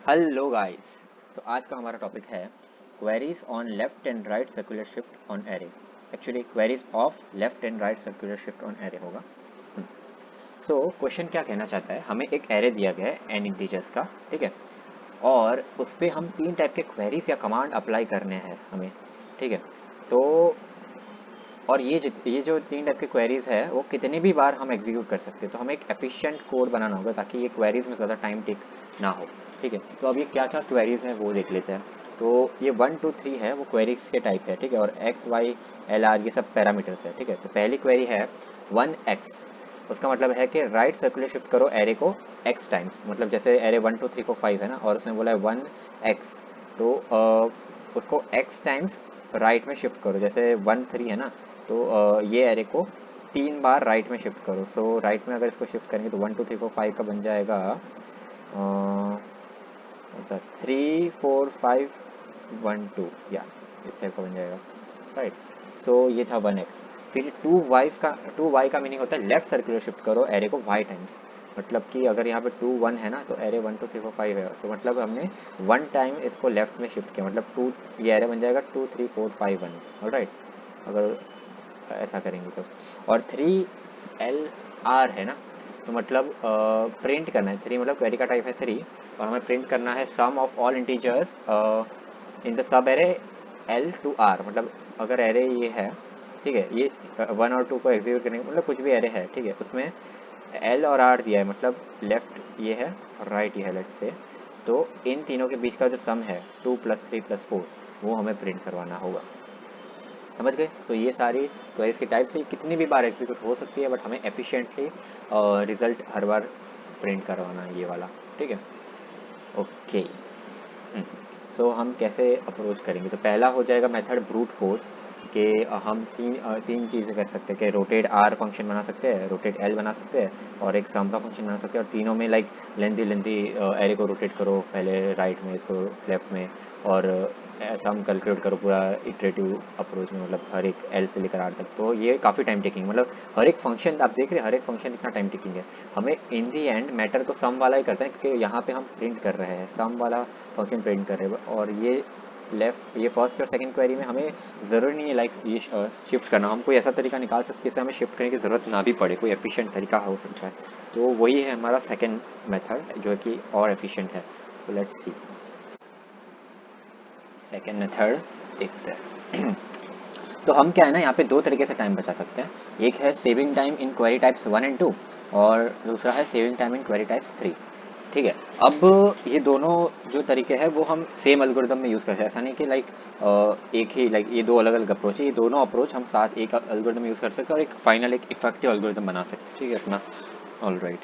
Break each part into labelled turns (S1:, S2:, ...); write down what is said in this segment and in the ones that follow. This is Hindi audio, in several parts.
S1: Hello guys. सो आज का हमारा टॉपिक है queries on left and right circular shift on array. Actually queries of left and right circular shift on array होगा। सो क्वेश्चन क्या कहना चाहता है, हमें एक एरे दिया गया है एन इंटीजर्स का, ठीक है, और उस पर हम तीन टाइप के क्वेरीज या कमांड अप्लाई करने हैं हमें, ठीक है। तो और ये जो तीन टाइप के क्वेरीज है वो कितने भी बार हम एग्जीक्यूट कर सकते हैं, तो हमें एक एफिशिएंट कोड बनाना होगा ताकि ये क्वेरीज में ज़्यादा टाइम टेक ना हो, ठीक है। तो अब ये क्या क्या क्वेरीज हैं वो देख लेते हैं। तो ये 1 2 3 है वो क्वेरीज के टाइप है, ठीक है, और एक्स वाई एल आर ये सब पैरामीटर्स है, ठीक है। तो पहली क्वेरी है 1x। उसका मतलब है कि राइट सर्कुलर शिफ्ट करो एरे को x टाइम्स, मतलब जैसे एरे 1 2 3 4 5 है ना, और उसमें बोला है 1x। तो उसको x टाइम्स राइट में शिफ्ट करो, जैसे 1 3 है ना, तो ये एरे को 3 बार राइट में शिफ्ट करो। सो राइट में अगर इसको शिफ्ट करेंगे तो 1 2 3 4 5 का बन जाएगा कौन सा 3 4 5 1 2, या इस टाइप का बन जाएगा, राइट। सो ये था 1x। फिर 2y का मीनिंग होता है लेफ्ट सर्कुलर शिफ्ट करो एरे को y टाइम्स, मतलब कि अगर यहाँ पे 2 1 है ना, तो एरे 1 2 3 4 5 है, तो मतलब हमने 1 टाइम इसको लेफ्ट में शिफ्ट किया, मतलब 2, ये एरे बन जाएगा 2 3 4 5 1, राइट, अगर ऐसा करेंगे तो। और 3 LR है ना, तो मतलब प्रिंट करना है, 3 मतलब क्वेरी का टाइप है 3, और हमें प्रिंट करना है sum of all integers in the subarray L to R, मतलब अगर एरे ये है, ठीक है, ये 1 और 2 को एग्जीक्यूट करने मतलब कुछ भी एरे है, ठीक है, उसमें L और R दिया है, मतलब लेफ्ट ये है और राइट ये है, लेट से। तो इन तीनों के बीच का जो सम है 2 + 3 + 4 वो हमें प्रिंट करवाना होगा। समझ गए। सो ये सारी क्वेरीज की टाइप से कितनी भी बार एग्जीक्यूट हो सकती है, बट हमें एफिशिएंटली रिजल्ट हर बार प्रिंट करवाना है, ये वाला, ठीक है। ओके। सो हम कैसे अप्रोच करेंगे, तो पहला हो जाएगा मेथड ब्रूट फोर्स, कि हम तीन चीज़ें कर सकते हैं कि रोटेट आर फंक्शन बना सकते हैं, रोटेट एल बना सकते हैं, और एक सम का फंक्शन बना सकते हैं, और तीनों में लाइक लेंथी एरे को रोटेट करो, पहले राइट में, इसको लेफ्ट में, और सम कैलकुलेट करो पूरा इटरेटिव अप्रोच में, मतलब हर एक एल से लेकर आर तक। तो ये काफ़ी टाइम टेकिंग, मतलब हर एक फंक्शन आप देख रहे हैं, हर एक फंक्शन इतना टाइम टेकिंग है। हमें इन दी एंड मैटर तो सम वाला ही करते हैं, क्योंकि यहाँ पे हम प्रिंट कर रहे हैं, सम वाला फंक्शन प्रिंट कर रहे हैं। और ये फर्स्ट और सेकंड क्वेरी में हमें ज़रूरी नहीं है लाइक ये शिफ्ट करना, हम कोई ऐसा तरीका निकाल सकते हैं जिससे हमें शिफ्ट करने की ज़रूरत ना भी पड़े, कोई एफिशिएंट तरीका हो सकता है। तो वही है हमारा सेकंड मेथड जो कि और एफिशिएंट है। तो लेट्स सी सेकंड मेथड देखते हैं। तो हम क्या है ना, यहाँ पे दो तरीके से टाइम बचा सकते हैं। एक है saving time in query types 1 and 2, और दूसरा है saving time in query types 3, ठीक है। अब ये दोनों जो तरीके हैं वो हम सेम एल्गोरिदम में यूज़ करते हैं, ऐसा नहीं कि लाइक एक ही, लाइक ये दो अलग अलग अप्रोच है, ये दोनों अप्रोच हम साथ एक एल्गोरिदम में यूज़ कर सकते हैं और एक फाइनल एक इफेक्टिव एल्गोरिदम बना सकते हैं, ठीक है अपना। All right.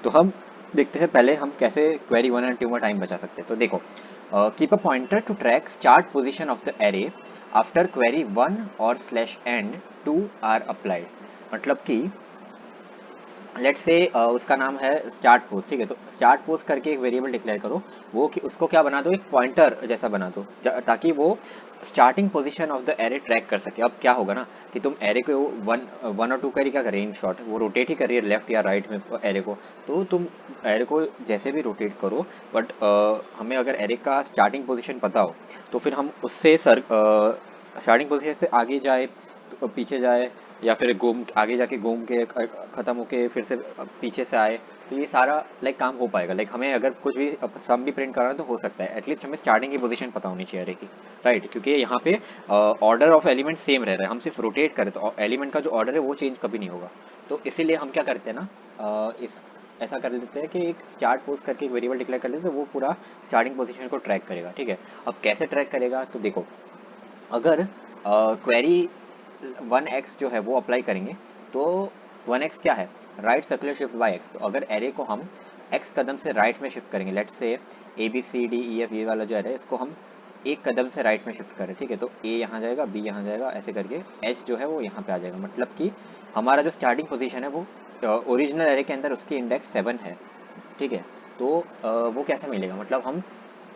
S1: तो हम देखते हैं पहले हम कैसे क्वेरी 1 and 2 में टाइम बचा सकते हैं। तो देखो, keep a pointer to track start position of the array after query 1 और/एंड 2 आर अप्लाइड, मतलब कि लेट्स से उसका नाम है स्टार्ट पोस्ट, ठीक है। तो स्टार्ट पोस्ट करके एक वेरिएबल डिक्लेयर करो, वो कि उसको क्या बना दो, एक पॉइंटर जैसा बना दो, ताकि वो starting position of the array track कर सके। अब क्या होगा ना कि तुम एरे को 1 और 2 का क्या करें, इन शॉर्ट वो रोटेट ही करिए लेफ्ट या राइट में एरे को। तो तुम एरे को जैसे भी रोटेट करो, बट हमें अगर एरे का स्टार्टिंग पोजिशन पता हो, तो फिर हम उससे स्टार्टिंग पोजीशन से आगे जाए, तो पीछे जाए, या फिर घूम आगे जाके घूम के ख़त्म होके फिर से पीछे से आए, तो ये सारा लाइक काम हो पाएगा। लाइक हमें अगर कुछ भी सम भी प्रिंट कराना है तो हो सकता है, एटलीस्ट हमें स्टार्टिंग की पोजीशन पता होनी चाहिए अरे की, राइट। क्योंकि यहाँ पे ऑर्डर ऑफ एलिमेंट सेम रह रहा है, हम सिर्फ रोटेट करें तो एलिमेंट का जो ऑर्डर है वो चेंज कभी नहीं होगा। तो इसीलिए हम क्या करते हैं ना, इस ऐसा कर लेते हैं कि एक स्टार्ट पोस्ट करके एक वेरिएबल डिक्लेयर कर लेते हैं, वो पूरा स्टार्टिंग पोजीशन को ट्रैक करेगा, ठीक है। अब कैसे ट्रैक करेगा, तो देखो, अगर क्वेरी 1x जो है वो अप्लाई करेंगे, तो 1x क्या है, right circular shift by x। तो अगर एरे को हम x कदम से राइट में शिफ्ट करेंगे, लेट्स से ABCDEF ये वाला जो एरे है इसको हम एक कदम से राइट में शिफ्ट करें, ठीक है। तो A यहाँ जाएगा, B यहाँ जाएगा, ऐसे करके H जो है वो यहाँ पे आ जाएगा, मतलब कि हमारा जो स्टार्टिंग पोजीशन है वो ओरिजिनल एरे के अंदर उसकी इंडेक्स 7 है, ठीक है। तो वो कैसे मिलेगा, मतलब हम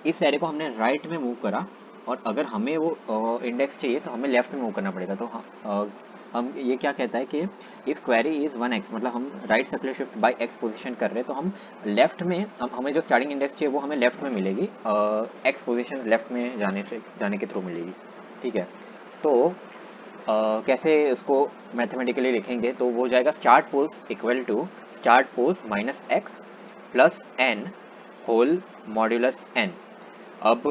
S1: इस एरे को हमने राइट में मूव करा, और अगर हमें वो इंडेक्स चाहिए तो हमें लेफ्ट में मूव करना पड़ेगा। तो हम ये क्या कहता है कि इफ़ क्वेरी इज़ 1x, मतलब हम right circular shift by x position कर रहे हैं, तो हम लेफ्ट में हमें जो स्टार्टिंग इंडेक्स चाहिए वो हमें लेफ्ट में मिलेगी, x पोजीशन लेफ्ट में जाने के थ्रू मिलेगी। ठीक है, तो कैसे उसको मैथमेटिकली लिखेंगे, तो वो जाएगा start pos equal to start pos minus x plus n whole modulus n. अब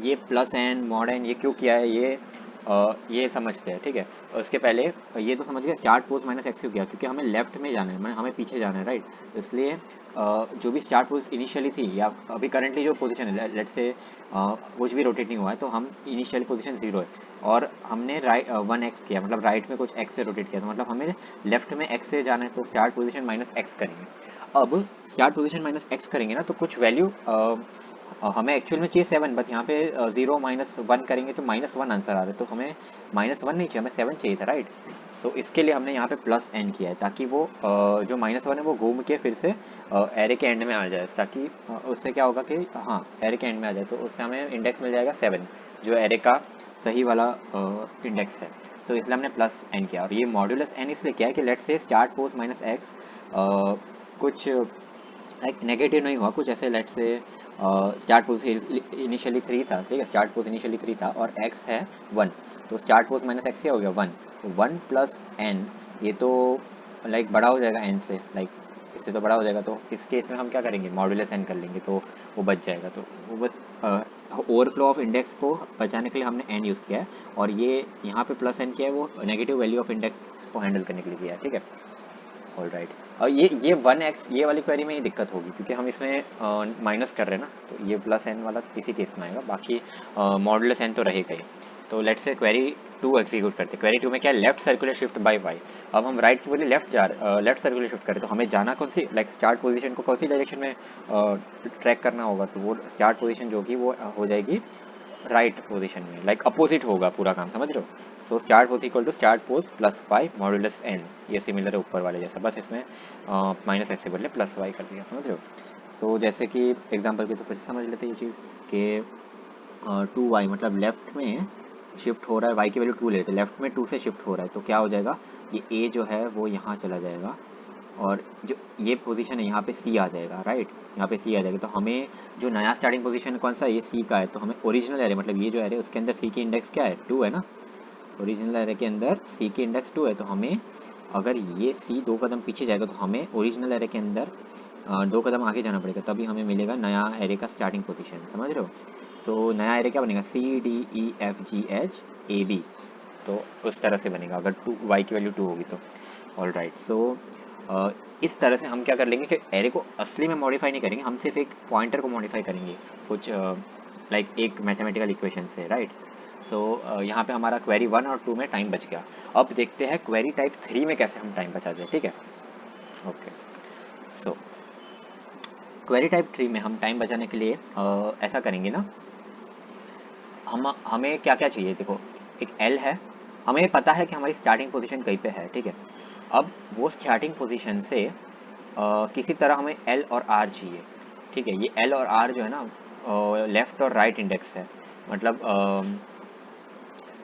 S1: ये प्लस एन मॉड एन ये क्यों किया है, ये समझते हैं। ठीक है, उसके पहले ये तो समझ गए स्टार्ट पोज माइनस एक्स क्यों किया, क्योंकि हमें लेफ्ट में जाना है, हमें पीछे जाना है, राइट। इसलिए जो भी स्टार्ट पोज इनिशियली थी या अभी करंटली जो पोजीशन है, लेट्स से कुछ भी रोटेट नहीं हुआ है, तो हम इनिशियल पोजीशन 0 है और हमने राइट 1x किया, मतलब राइट में कुछ x से रोटेट किया, तो मतलब हमें लेफ्ट में x से जाना है, तो स्टार्ट पोजीशन माइनस एक्स करेंगे। अब स्टार्ट पोजीशन माइनस एक्स करेंगे ना, तो कुछ वैल्यू हमें एक्चुअल में चाहिए 7, बट यहाँ पे 0 माइनस 1 करेंगे तो -1 आंसर आ रहा है, तो हमें -1 नहीं चाहिए, हमें 7 चाहिए था, राइट। सो इसके लिए हमने यहाँ पे प्लस n किया है, ताकि वो जो -1 है वो घूम के फिर से एरे के एंड में आ जाए, ताकि उससे क्या होगा कि हाँ एरे के एंड में आ जाए, तो उससे हमें इंडेक्स मिल जाएगा 7, जो एरे का सही वाला इंडेक्स है। तो इसलिए हमने प्लस n किया, और ये मॉड्यूलस n इसलिए किया है कि let's say start pos minus x कुछ लाइक नेगेटिव नहीं हुआ, कुछ ऐसे let's say start pose initially 3 था, ठीक है, स्टार्ट पोज इनिशियली 3 था और x है 1, तो स्टार्ट पोज माइनस एक्स क्या हो गया 1, तो 1 प्लस n, ये तो लाइक बड़ा हो जाएगा n से, लाइक इससे तो बड़ा हो जाएगा, तो इस केस में हम क्या करेंगे मॉड्यूलस n कर लेंगे, तो वो बच जाएगा। तो वो बस ओवरफ्लो ऑफ इंडेक्स को बचाने के लिए हमने n यूज़ किया है, और ये यहाँ पे प्लस n किया है, वो नेगेटिव वैल्यू ऑफ इंडेक्स को हैंडल करने के लिए किया है। ठीक है, ऑल राइट। और ये 1x ये वाली क्वेरी में ही दिक्कत होगी, क्योंकि हम इसमें माइनस कर रहे हैं ना, तो ये प्लस n वाला इसी केस में आएगा, बाकी मॉडुलस n तो रहेगा ही। तो लेट्स से क्वेरी 2 एग्जीक्यूट करते हैं। क्वेरी 2 में क्या है, left circular shift by y। अब हम राइट की बदले लेफ्ट सर्कुलर शिफ्ट करें, तो हमें जाना कौन सी, लाइक स्टार्ट पोजीशन को कौन सी डायरेक्शन में ट्रैक करना होगा, तो वो स्टार्ट पोजीशन जो कि वो हो जाएगी राइट पोजीशन में, लाइक अपोजिट होगा पूरा काम, समझ रहे हो। So start pos equal to start pos plus y modulus n, ये सिमिलर है ऊपर वाले जैसा, बस इसमें माइनस एक्स से बदले प्लस वाई कर दिया, समझ रहे हो। सो जैसे कि एग्जांपल के तो फिर से समझ लेते हैं ये चीज़ कि 2y मतलब लेफ्ट में शिफ्ट हो रहा है, y की वैल्यू 2 ले लेते हैं, लेफ्ट में 2 से शिफ्ट हो रहा है, तो क्या हो जाएगा, ये a जो है वो यहाँ चला जाएगा, और जो ये पोजीशन है यहाँ पे C आ जाएगा, राइट, यहाँ पे C आ जाएगा। तो हमें जो नया स्टार्टिंग पोजीशन कौन सा है, ये C का है, तो हमें ओरिजिनल एरे, मतलब ये जो एरे उसके अंदर C की इंडेक्स क्या है 2 है ना, ओरिजिनल एरे के अंदर C की इंडेक्स 2 है, तो हमें अगर ये C 2 कदम पीछे जाएगा, तो हमें ओरिजिनल एरे के अंदर 2 कदम आगे जाना पड़ेगा, तभी हमें मिलेगा नया एरे का स्टार्टिंग पोजीशन, समझ रहे हो। सो नया एरे क्या बनेगा, CDEFGHAB, तो उस तरह से बनेगा अगर y की वैल्यू 2 होगी तो। ऑल राइट, सो इस तरह से हम क्या कर लेंगे कि एरे को असली में मॉडिफाई नहीं करेंगे, हम सिर्फ एक पॉइंटर को मॉडिफाई करेंगे कुछ लाइक एक मैथमेटिकल इक्वेशन से, राइट। सो यहाँ पे हमारा क्वेरी 1 और 2 में टाइम बच गया। अब देखते हैं क्वेरी टाइप 3 में कैसे हम टाइम बचाते हैं, ठीक है। ओके, सो क्वेरी टाइप 3 में हम टाइम बचाने के लिए ऐसा करेंगे ना, हमें क्या क्या चाहिए, देखो एक L है, हमें पता है कि हमारी स्टार्टिंग पोजीशन कहीं पे है, ठीक है। अब वो स्टार्टिंग पोजीशन से किसी तरह हमें L और R चाहिए, ठीक है। ये L और R जो है ना लेफ्ट और राइट इंडेक्स है, मतलब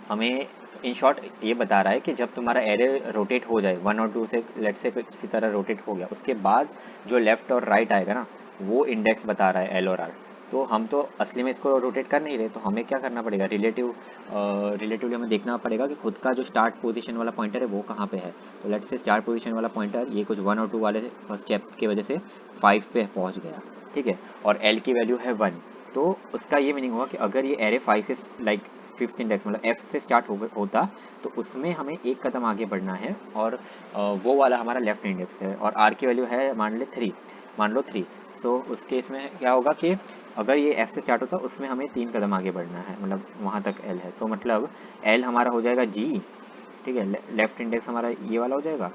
S1: हमें इन शॉर्ट ये बता रहा है कि जब तुम्हारा एरे रोटेट हो जाए 1 और 2 से, लेट से किसी तरह रोटेट हो गया, उसके बाद जो लेफ्ट और राइट आएगा ना, वो इंडेक्स बता रहा है L और R। तो हम तो असली में इसको रोटेट कर नहीं रहे, तो हमें क्या करना पड़ेगा, रिलेटिवली हमें देखना पड़ेगा कि खुद का जो स्टार्ट पोजीशन वाला पॉइंटर है वो कहाँ पे है। तो लेट से स्टार्ट पोजीशन वाला पॉइंटर ये कुछ 1 और 2 वाले स्टेप की वजह से 5 पे पहुँच गया, ठीक है, और L की वैल्यू है 1। तो उसका ये मीनिंग हुआ कि अगर ये एरे 5 से लाइक फिफ्थ इंडेक्स मतलब F से स्टार्ट होता, तो उसमें हमें एक कदम आगे बढ़ना है, और वो वाला हमारा लेफ्ट इंडेक्स है, और R की वैल्यू है मान लो 3। सो उस केस में क्या होगा कि अगर ये F से स्टार्ट होता, उसमें हमें 3 कदम आगे बढ़ना है, मतलब वहाँ तक L है, तो मतलब L हमारा हो जाएगा G, ठीक है, लेफ्ट इंडेक्स हमारा ये वाला हो जाएगा,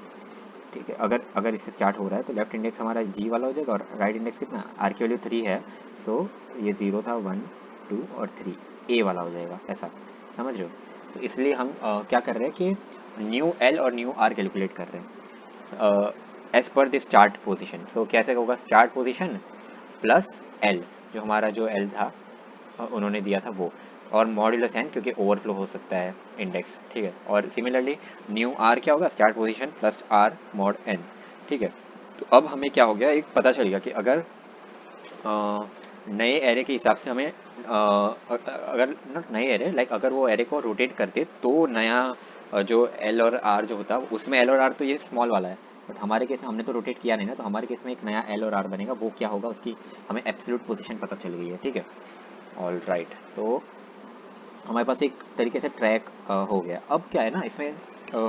S1: ठीक है। अगर अगर इससे स्टार्ट हो रहा है तो लेफ्ट इंडेक्स हमारा G वाला हो जाएगा, और राइट इंडेक्स कितना, R की वैल्यू 3 है, सो ये 0 था, 1 2 और 3 A वाला हो जाएगा, ऐसा समझ रहे हो। तो इसलिए हम क्या कर रहे हैं कि न्यू L और न्यू R कैलकुलेट कर रहे हैं as per the start position. सो कैसे होगा, स्टार्ट पोजीशन प्लस L, जो हमारा जो L था उन्होंने दिया था वो, और मॉड्यूलस एन क्योंकि ओवरफ्लो हो सकता है इंडेक्स, ठीक है। और सिमिलरली न्यू आर क्या होगा, start position plus r mod n, ठीक है। तो अब हमें क्या हो गया, एक पता चल गया कि अगर नए एरे के हिसाब से हमें अगर नए एरे लाइक अगर वो एरे को रोटेट करते तो नया जो एल और आर जो होता उसमें एल और आर तो ये स्मॉल वाला है, बट हमारे केस में हमने तो रोटेट किया नहीं ना, तो हमारे केस में एक नया एल और आर बनेगा, वो क्या होगा उसकी हमें एब्सोल्यूट पोजीशन पता चल गई है, ठीक है। ऑल राइट, तो हमारे पास एक तरीके से ट्रैक हो गया। अब क्या है ना इसमें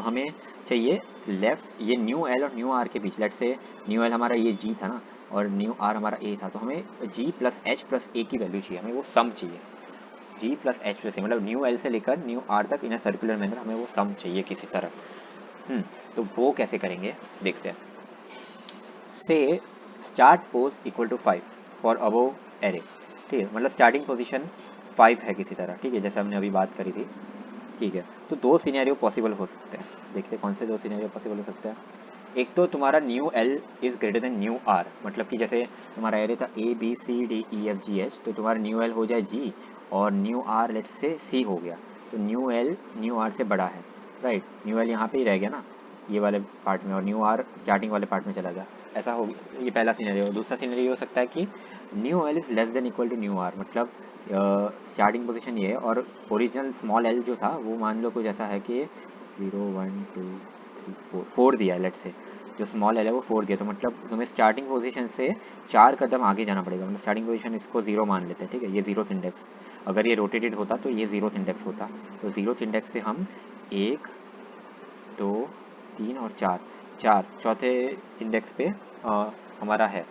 S1: हमें चाहिए लेफ्ट ये न्यू एल और न्यू आर के बीच, लेट से न्यू एल हमारा ये जी था ना और न्यू आर हमारा ए था, तो हमें जी प्लस एच प्लस ए की वैल्यू चाहिए, हमें वो सम चाहिए। जी प्लस एच प्लस ए मतलब न्यू एल से लेकर न्यू आर तक इन सर्कुलर मैनर हमें वो सम चाहिए किसी तरह। तो वो कैसे करेंगे देखते हैं। से start pos equal to 5 for above array, ठीक है, मतलब स्टार्टिंग पोजीशन 5 है किसी तरह, ठीक है, जैसे हमने अभी बात करी थी, ठीक है। तो दो सिनेरियो पॉसिबल हो सकते हैं, देखते हैं कौन से दो सिनेरियो पॉसिबल हो सकते हैं। एक तो तुम्हारा new l is greater than new r, मतलब कि जैसे तुम्हारा एरे था a b c d e f g h, तो तुम्हारा न्यू एल हो जाए जी और न्यू आर लेट से सी हो गया, तो न्यू एल न्यू आर से बड़ा है, राइट। न्यू एल यहाँ पे ही रह गया ना ये वाले पार्ट में और न्यू आर स्टार्टिंग वाले पार्ट में चला गया, ऐसा हो गया, ये पहला सिनेरियो। दूसरा सिनेरियो हो सकता है कि new l is less than equal to new r, मतलब स्टार्टिंग पोजीशन ये है और ओरिजिनल स्मॉल एल जो था वो मान लो कुछ ऐसा है कि 0 1 2 3 4 दिया है, लेट से जो स्मॉल एल है वो 4 दिया, तो मतलब तुम्हें स्टार्टिंग पोजीशन से 4 कदम आगे जाना पड़ेगा, मतलब स्टार्टिंग पोजीशन इसको 0 मान लेते हैं, ठीक है, ये जीरोथ इंडेक्स। अगर ये रोटेटेड होता तो ये जीरोथ इंडेक्स होता, तो जीरोथ इंडेक्स से हम 1 2 3 और 4 4 चौथे इंडेक्स पे हमारा है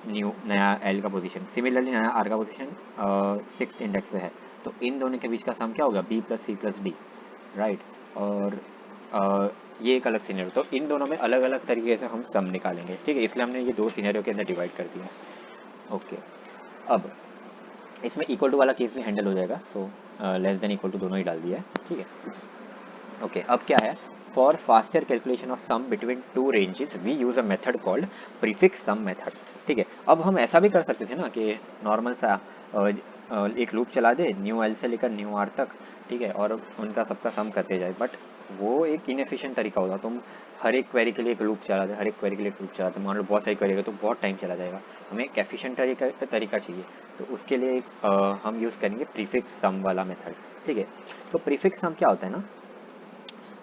S1: न्यू नया एल का पोजीशन, सिमिलरली नया आर का पोजीशन सिक्स्थ इंडेक्स पे है, तो इन दोनों के बीच का सम क्या होगा, बी प्लस सी प्लस डी, राइट। और ये एक अलग सीनियर, तो इन दोनों में अलग अलग तरीके से हम सम निकालेंगे, ठीक है, इसलिए हमने ये दो सीनियरों के अंदर डिवाइड कर दिया। ओके, अब इसमें इक्वल टू वाला केस भी हैंडल हो जाएगा, so less than equal to दोनों ही डाल दिया है, ठीक है। ओके, अब क्या है, for faster calculation of sum between two ranges we use a method called prefix sum method, ठीक है। अब हम ऐसा भी कर सकते थे ना कि नॉर्मल सा एक लूप चला दे न्यू एल से लेकर न्यू आर तक, ठीक है, और उनका सबका सम करते जाए, बट वो एक इनएफिशिएंट तरीका होगा। तुम हर एक क्वेरी के लिए एक लूप चला दे, हर एक क्वेरी के लिए एक लूप चला दे, मान लो बहुत सारी क्वेरी है तो बहुत टाइम चला जाएगा, हमें एक एफिशिएंट तरीका चाहिए, तो उसके लिए हम यूज़ करेंगे प्रीफिक्स सम वाला मेथड, ठीक है। तो प्रीफिक्स सम क्या होता है ना,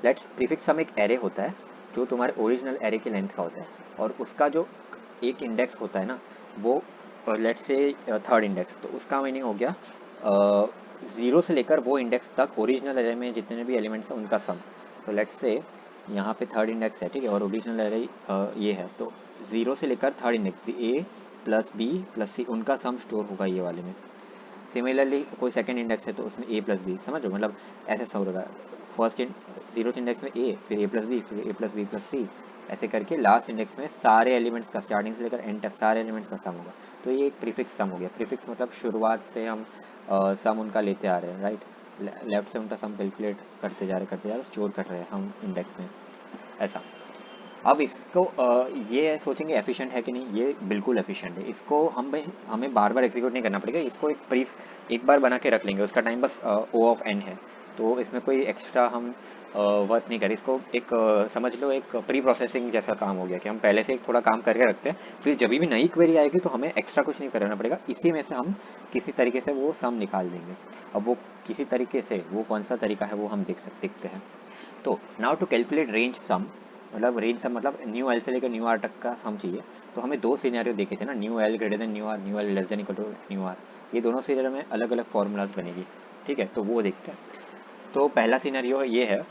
S1: लेट्स प्रीफिक्स सम एक एरे होता है जो तुम्हारे ओरिजिनल एरे के लेंथ का होता है, और उसका जो एक इंडेक्स होता है ना वो लेट्स से थर्ड इंडेक्स, तो उसका मीनिंग हो गया ज़ीरो से लेकर वो इंडेक्स तक ओरिजिनल एरे में जितने भी एलिमेंट्स हैं उनका सम। तो लेट्स से यहाँ पे थर्ड इंडेक्स है, ठीक है, और ओरिजिनल एरे ये है, तो ज़ीरो से लेकर थर्ड इंडेक्स ए प्लस बी प्लस सी उनका सम स्टोर होगा ये वाले में। सिमिलरली कोई सेकंड इंडेक्स है तो उसमें ए प्लस बी, समझो मतलब ऐसे सब होगा, फर्स्ट जीरोथ इंडेक्स में ए, फिर ए प्लस बी, फिर ए प्लस बी प्लस सी, ऐसे करके लास्ट इंडेक्स में सारे एलिमेंट्स का स्टार्टिंग से लेकर एंड तक सारे एलिमेंट्स का सम होगा। तो ये एक प्रीफिक्स सम हो गया। प्रीफिक्स मतलब शुरुआत से हम सम उनका लेते आ रहे हैं, राइट, लेफ्ट से उनका सम कैलकुलेट करते जा रहे स्टोर कर रहे हैं हम इंडेक्स में, ऐसा। अब इसको ये सोचेंगे एफिशिएंट है कि नहीं, ये बिल्कुल एफिशिएंट है, इसको हमें बार बार एग्जीक्यूट नहीं करना पड़ेगा, इसको एक बार बना के रख लेंगे, उसका टाइम बस ओ ऑफ एन है, तो इसमें कोई एक्स्ट्रा हम वर्क नहीं करें, इसको एक समझ लो एक प्री प्रोसेसिंग जैसा काम हो गया कि हम पहले से एक थोड़ा काम करके रखते हैं, फिर जब भी नई क्वेरी आएगी तो हमें एक्स्ट्रा कुछ नहीं करना पड़ेगा, इसी में से हम किसी तरीके से वो सम निकाल देंगे। अब वो किसी तरीके से वो कौन सा तरीका है वो हम देखते हैं। तो नाउ टू कैलकुलेट रेंज सम, मतलब रेंज सम मतलब न्यू एल से लेकर न्यू आर तक का सम चाहिए, तो हमें दो सिनेरियो देखे थे ना, new l greater than new r, new l less than equal to new r, ये दोनों सिनेरियो में अलग अलग फार्मूलाज बनेगी, ठीक है, तो वो देखते हैं। तो पहला सिनेरियो ये है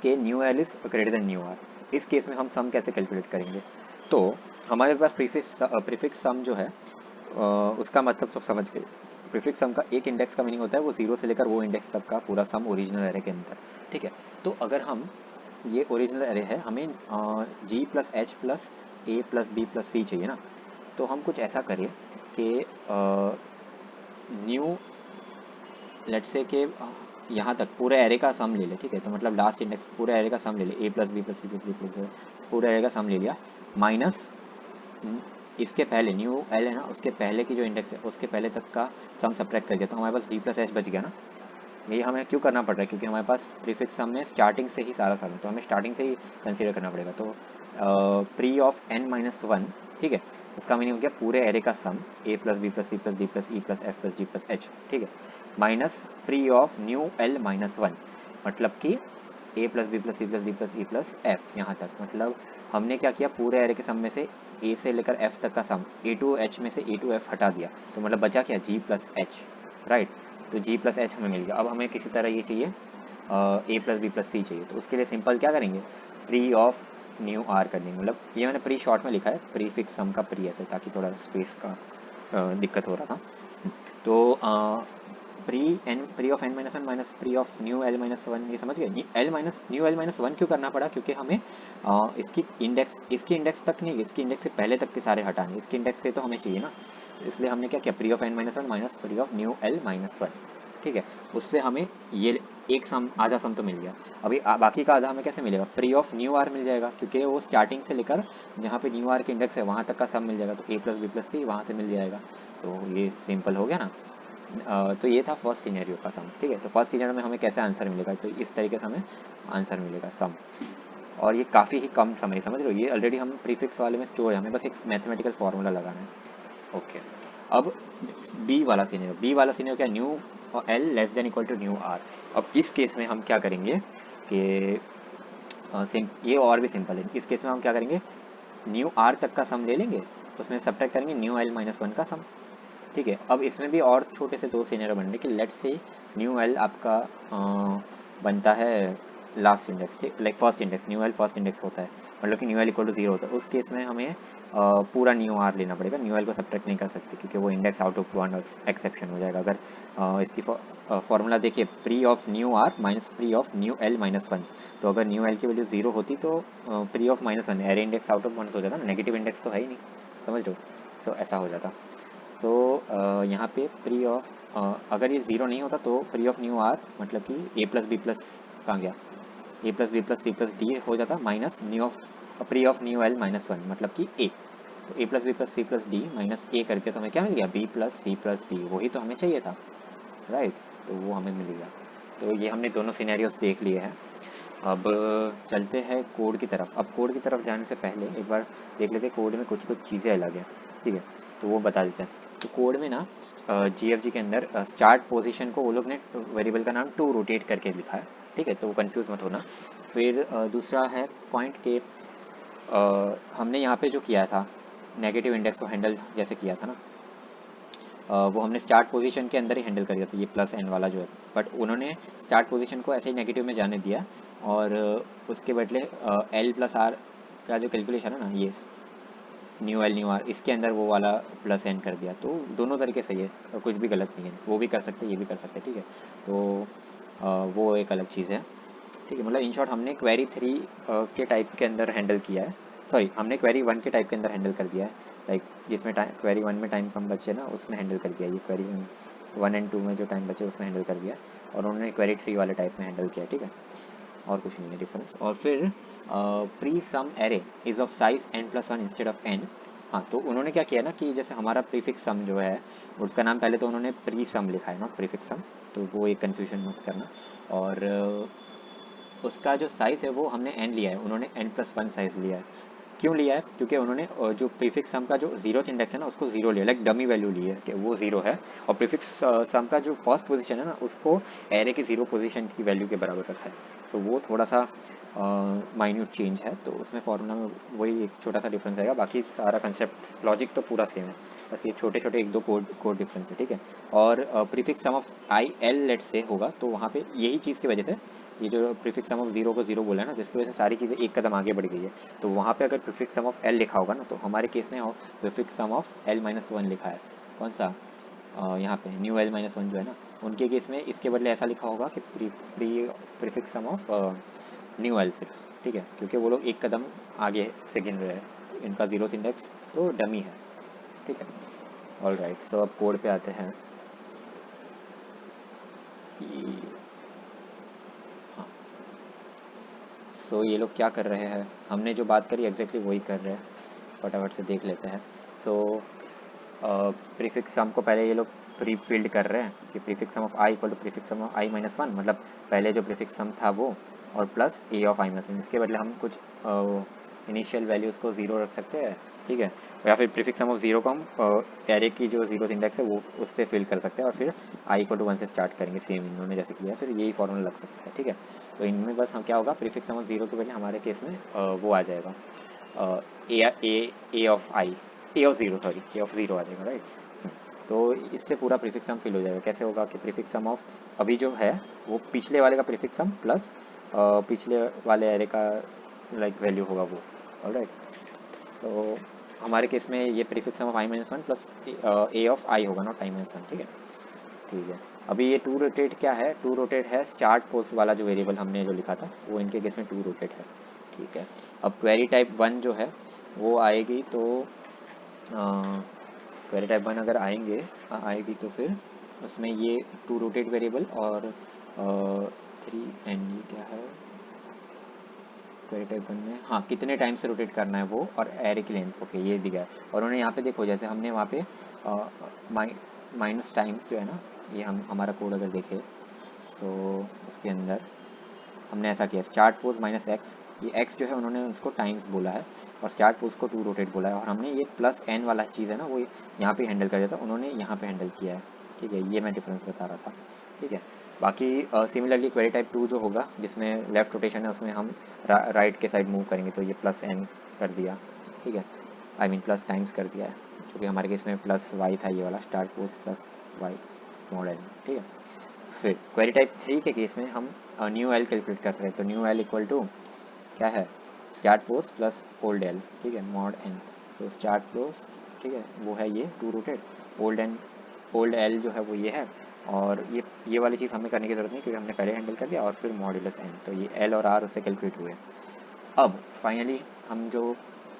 S1: कि new l is greater than new r, इस केस में हम सम कैसे कैलकुलेट करेंगे, तो हमारे पास प्रीफिक्स सम जो है उसका मतलब सब समझ गए। प्रीफिक्स सम का एक इंडेक्स का मीनिंग होता है वो जीरो से लेकर वो इंडेक्स तक का पूरा सम ओरिजिनल एरे के अंदर, ठीक है। तो अगर हम ये ओरिजिनल एरे है, हमें जी प्लस एच प्लस ए प्लस बी प्लस सी चाहिए ना, तो हम कुछ ऐसा करिए कि न्यू लेट्स से कि यहाँ तक पूरे एरे का सम ले ले, ठीक है, तो मतलब लास्ट इंडेक्स पूरे एरे का सम ले ले, A plus B plus C plus D plus पूरे एरे का सम ले लिया, माइनस इसके पहले न्यू एल है ना, उसके पहले की जो इंडेक्स है उसके पहले तक का सम सब्ट्रैक्ट कर दिया तो हमारे पास d प्लस एच बच गया ना। ये हमें क्यों करना पड़ रहा है, क्योंकि हमारे पास प्रीफिक्स सम में स्टार्टिंग से ही सारा सम है, तो हमें स्टार्टिंग से ही कंसीडर करना पड़ेगा। तो pre of n minus one, ठीक है, उसका मीनिंग हो गया पूरे एरे का sum a plus B plus C plus D plus e plus f plus g plus h, ठीक है, minus pre of new l minus one, मतलब कि a plus B plus C plus D plus e plus f यहाँ तक। मतलब हमने क्या किया, पूरे एरे के सम में से a से लेकर f तक का सम a टू h में से a टू f हटा दिया, तो मतलब बचा क्या, g प्लस एच, राइट। तो g प्लस एच हमें मिल गया। अब हमें किसी तरह ये चाहिए a प्लस बी प्लस सी चाहिए, तो उसके लिए सिंपल क्या करेंगे, प्री ऑफ न्यू आर कर देंगे। मतलब ये मैंने प्री शॉर्ट में लिखा है, प्री फिक्स सम का प्री ऐसे, ताकि थोड़ा स्पेस का दिक्कत हो रहा था। तो pre of n minus one minus pre of new L minus one, ये समझ गए। ये l minus new L minus one क्यों करना पड़ा, क्योंकि हमें इसकी इंडेक्स तक नहीं, इसकी इंडेक्स से पहले तक के सारे हटाने, इसकी इंडेक्स से तो हमें चाहिए ना। इसलिए हमने क्या किया, pre of n minus one minus pre of new L minus one, ठीक है। उससे हमें ये एक सम, आधा सम तो मिल गया। अभी बाकी का आधा हमें कैसे मिलेगा, प्री ऑफ न्यू आर मिल जाएगा, क्योंकि वो स्टार्टिंग से लेकर जहाँ पे न्यू आर की इंडेक्स है वहाँ तक का सम मिल जाएगा, तो ए प्लस बी प्लस सी वहाँ से मिल जाएगा। तो ये सिंपल हो गया ना। तो ये था फर्स्ट सिनेरियो का सम, ठीक है। तो फर्स्ट सिनेरियो में हमें कैसे आंसर मिलेगा, तो इस तरीके से हमें आंसर मिलेगा सम। और ये काफ़ी ही कम समय, समझ रहे हो, ये ऑलरेडी हम प्रीफिक्स वाले में स्टोर है, हमें बस एक मैथमेटिकल फार्मूला लगाना है। ओके, अब बी वाला सीनियर क्या, new l less than equal to new r. अब इस केस में हम क्या करेंगे कि ये और भी सिंपल है। इस केस में हम क्या करेंगे, न्यू आर तक का सम ले लेंगे, उसमें सब्ट्रैक्ट करेंगे न्यू एल माइनस वन का सम, ठीक है। अब इसमें भी और छोटे से दो सीनियर बनने कि लेट से न्यू एल आपका बनता है लास्ट इंडेक्स, ठीक, like first index, new l first index होता है, मतलब कि new l equal to zero होता है। उस केस में हमें पूरा न्यू आर लेना पड़ेगा, न्यू एल को सब्ट्रैक्ट नहीं कर सकते, क्योंकि वो इंडेक्स आउट ऑफ वन एक्सेप्शन हो जाएगा। अगर इसकी फॉर्मूला देखिए, pre of new r minus pre of new L minus one, तो अगर न्यू एल की वैल्यू जीरो होती तो pre of minus one, array index out of वन हो जाता ना, नेगेटिव इंडेक्स तो है ही नहीं, समझ लो। सो ऐसा हो जाता। तो यहाँ पे प्री ऑफ अगर ये ज़ीरो नहीं होता तो प्री ऑफ न्यू आर मतलब कि ए प्लस बी प्लस कहाँ गया, A plus B plus C plus D हो जाता, minus new of pre of new L minus one मतलब कि ए। तो A plus B plus C plus D minus A करके तो हमें क्या मिल गया, बी प्लस सी प्लस डी, वही तो हमें चाहिए था, राइट। तो वो हमें मिल गया। तो ये हमने दोनों सिनेरियोस देख लिए हैं। अब चलते हैं कोड की तरफ। अब कोड की तरफ जाने से पहले एक बार देख लेते हैं कोड में कुछ कुछ चीज़ें अलग हैं, ठीक है, तो वो बता देते हैं। तो कोड में ना GFG के अंदर स्टार्ट पोजीशन को वो लोग ने वेरिएबल का नाम टू रोटेट करके लिखा है, ठीक है, तो वो कंफ्यूज मत होना। फिर दूसरा है पॉइंट के हमने यहाँ पे जो किया था नेगेटिव इंडेक्स को हैंडल जैसे किया था ना, वो हमने स्टार्ट पोजीशन के अंदर ही हैंडल कर दिया था, ये प्लस एन वाला जो है, बट उन्होंने स्टार्ट पोजीशन को ऐसे ही नेगेटिव में जाने दिया और उसके बदले एल प्लस आर का जो कैलकुलेशन है ना, ये न्यू एल न्यू आर, इसके अंदर वो वाला प्लस एन कर दिया। तो दोनों तरीके सही है, तो कुछ भी गलत नहीं है, वो भी कर सकते ये भी कर सकते, ठीक है। तो वो एक अलग चीज़ है, ठीक है। मतलब इन शॉर्ट हमने क्वेरी थ्री के टाइप के अंदर हैंडल किया है, सॉरी हमने क्वेरी वन के टाइप के अंदर हैंडल कर दिया है, लाइक जिसमें क्वेरी वन में टाइम कम बचे ना उसमें हैंडल कर दिया, ये क्वेरी वन एंड टू में जो टाइम बचे उसमें हैंडल कर दिया, और उन्होंने क्वेरी थ्री वाले टाइप में हैंडल किया, ठीक है। और कुछ नहीं है डिफरेंस। और फिर pre sum array is of size n plus one instead of n। हाँ, तो उन्होंने क्या किया ना कि जैसे हमारा प्रीफिक्स सम जो है उसका नाम पहले तो उन्होंने प्री सम लिखा है, नॉट प्रीफिक्स सम, तो वो एक कन्फ्यूजन मत करना। और उसका जो साइज़ है वो हमने n लिया है, उन्होंने n प्लस वन साइज़ लिया है। क्यों लिया है, क्योंकि उन्होंने जो प्रीफिक्स सम का जो जीरोथ इंडेक्स है ना उसको जीरो लिया, लाइक डमी वैल्यू ली है कि वो जीरो है, और प्रीफिक्स सम का जो फर्स्ट पोजीशन है ना उसको एरे की जीरो पोजीशन की वैल्यू के बराबर रखा है। तो वो थोड़ा सा माइन्यूट चेंज है, तो उसमें फॉर्मूला में वही एक छोटा सा डिफरेंस आएगा, बाकी सारा कंसेप्ट लॉजिक तो पूरा सेम है, बस ये छोटे छोटे एक दो कोड डिफरेंस है, ठीक है। और prefix sum of i l late से होगा, तो वहाँ पे यही चीज़ की वजह से ये जो प्रीफिक्स सम ऑफ जीरो को जीरो बोला है ना, जिसकी वजह से सारी चीज़ें एक कदम आगे बढ़ गई है। तो वहाँ पे अगर प्रीफिक्स सम ऑफ एल लिखा होगा ना, तो हमारे केस में prefix sum of l minus one लिखा है, कौन सा, यहाँ पे न्यू एल माइनस वन जो है ना, उनके केस में इसके बदले ऐसा लिखा होगा कि prefix sum of new l सिर्फ, ठीक है, क्योंकि वो लोग एक कदम आगे से गिन रहे हैं, इनका जीरोथ इंडेक्स तो डमी है, ठीक है। ऑल राइट, सो अब कोड पे आते हैं। हाँ, सो ये लोग क्या कर रहे हैं, हमने जो बात करी एग्जैक्टली वही कर रहे हैं, फटाफट से देख लेते हैं। सो प्रीफिक्स सम को पहले ये लोग प्री फिल्ड कर रहे हैं कि prefix sum of i equal to prefix sum of I minus one, मतलब पहले जो प्रीफिक्स सम था वो, और plus A of I minus one. इसके बदले हम कुछ इनिशियल वैल्यूज़ को ज़ीरो रख सकते हैं, ठीक है, या फिर प्रीफिक्स सम ऑफ ज़ीरो को हम एरे की जो जीरो इंडेक्स है वो उससे फिल कर सकते हैं, और फिर आई इक्वल टू वन से स्टार्ट करेंगे, सेम इन्होंने जैसे किया है, फिर यही फॉर्मूला लग सकता है, ठीक है। तो इनमें बस हम क्या होगा, प्रीफिक्स सम ऑफ ज़ीरो के बदले हमारे केस में वो आ जाएगा A of I, A of zero, sorry A of zero आ जाएगा, राइट। तो इससे पूरा प्रीफिक्स सम फिल हो जाएगा। कैसे होगा कि प्रीफिक्स सम ऑफ अभी जो है वो पिछले वाले का प्रीफिक्स सम प्लस पिछले वाले एरे का लाइक वैल्यू होगा वो, ऑलराइट। सो हमारे केस में ये prefix sum of I minus one plus A of I होगा, नॉट आई माइनस वन, ठीक है, ठीक है। अभी ये टू रोटेट क्या है, टू रोटेट है स्टार्ट पोस्ट वाला जो वेरिएबल हमने जो लिखा था वो इनके केस में टू रोटेट है, ठीक है। अब क्वेरी टाइप वन जो है वो आएगी, तो क्वेरी टाइप वन अगर आएगी तो फिर उसमें ये टू रोटेट वेरिएबल और थ्री एंड ये क्या है क्वेरी टाइप वन में, हाँ कितने टाइम से रोटेट करना है वो, और एरे की लेंथ, ओके ये दिया है। और उन्होंने यहाँ पे देखो जैसे हमने वहाँ पे माइनस टाइम्स जो है ना, ये हम हमारा कोड अगर देखें, सो उसके अंदर हमने ऐसा किया स्टार्ट पोज माइनस एक्स, ये एक्स जो है उन्होंने उसको टाइम्स बोला है और स्टार्ट पोज को टू रोटेट बोला है, और हमने ये प्लस एन वाला चीज़ है ना वो यहाँ पे हैंडल कर दिया था, उन्होंने यहाँ पे हैंडल किया है, ठीक है। ये मैं डिफरेंस बता रहा था, ठीक है। बाकी सिमिलरली क्वेरी टाइप टू जो होगा जिसमें लेफ्ट रोटेशन है उसमें हम राइट के साइड मूव करेंगे, तो ये प्लस एन कर दिया, ठीक है, आई मीन प्लस टाइम्स कर दिया है, क्योंकि हमारे केस में प्लस वाई था ये वाला, start pos plus y mod n, ठीक है। फिर क्वेरी टाइप थ्री के केस में हम न्यू एल कैलकुलेट कर रहे हैं, तो न्यू एल इक्वल टू क्या है, start pos plus old l, ठीक है, मॉड एन। तो स्टार्ट पोस्ट, ठीक है, वो है ये टू रूटेड, ओल्ड एन, ओल्ड एल जो है वो ये है, और ये वाली चीज़ हमें करने की ज़रूरत नहीं क्योंकि हमने पहले हैंडल कर दिया, और फिर मॉड्यूलस एन, तो ये एल और आर उससे कैलकुलेट हुए। अब फाइनली हम जो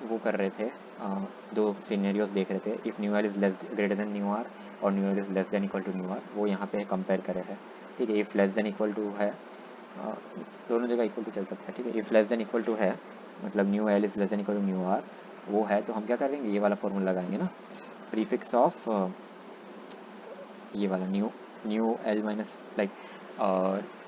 S1: वो कर रहे थे, दो सिनेरियोज देख रहे थे, if new R is less greater than new are और new R is less than equal to new are, वो यहाँ पे कंपेयर करे हैं, ठीक है। If less than equal to है, दोनों जगह इक्वल टू चल सकता है, ठीक है। If less than equal to है मतलब new l is less than equal to new are, वो है तो हम क्या करेंगे, ये वाला फॉर्मूला लगाएंगे ना, प्रीफिक्स ऑफ ये वाला न्यू एल माइनस लाइक,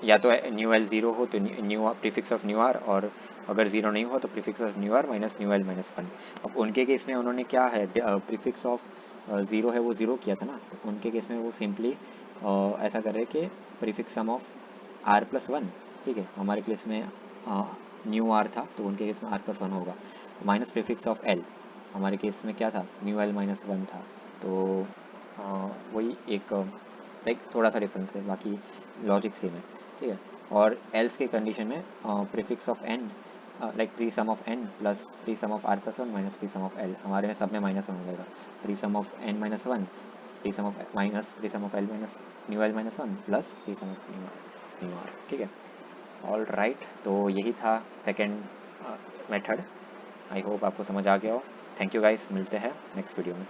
S1: या तो न्यू एल ज़ीरो हो तो new prefix of new are, और अगर ज़ीरो नहीं हो तो prefix of new r minus new L minus one. अब उनके केस में उन्होंने क्या है, प्रीफिक्स ऑफ ज़ीरो है वो ज़ीरो किया था ना, तो उनके केस में वो सिंपली ऐसा कर रहे कि prefix sum of r plus one, ठीक है। हमारे केस में न्यू आर था तो उनके केस में आर प्लस वन होगा, माइनस प्रीफिक्स ऑफ एल, हमारे केस में क्या था, न्यू एल माइनस वन था, तो वही एक लाइक थोड़ा सा डिफरेंस है, बाकी लॉजिक सेम है, ठीक है। और एल्स के कंडीशन में prefix of n like pre sum of n plus pre sum of r plus one minus pre sum of l, हमारे में सब में माइनस वन हो जाएगा, pre sum of n minus one pre sum of minus pre sum of l minus new L minus one plus pre sum of new r, ठीक है। ऑल राइट, तो यही था सेकेंड मेथड। आई होप आपको समझ आ गया हो। थैंक यू गाइस, मिलते हैं नेक्स्ट वीडियो में।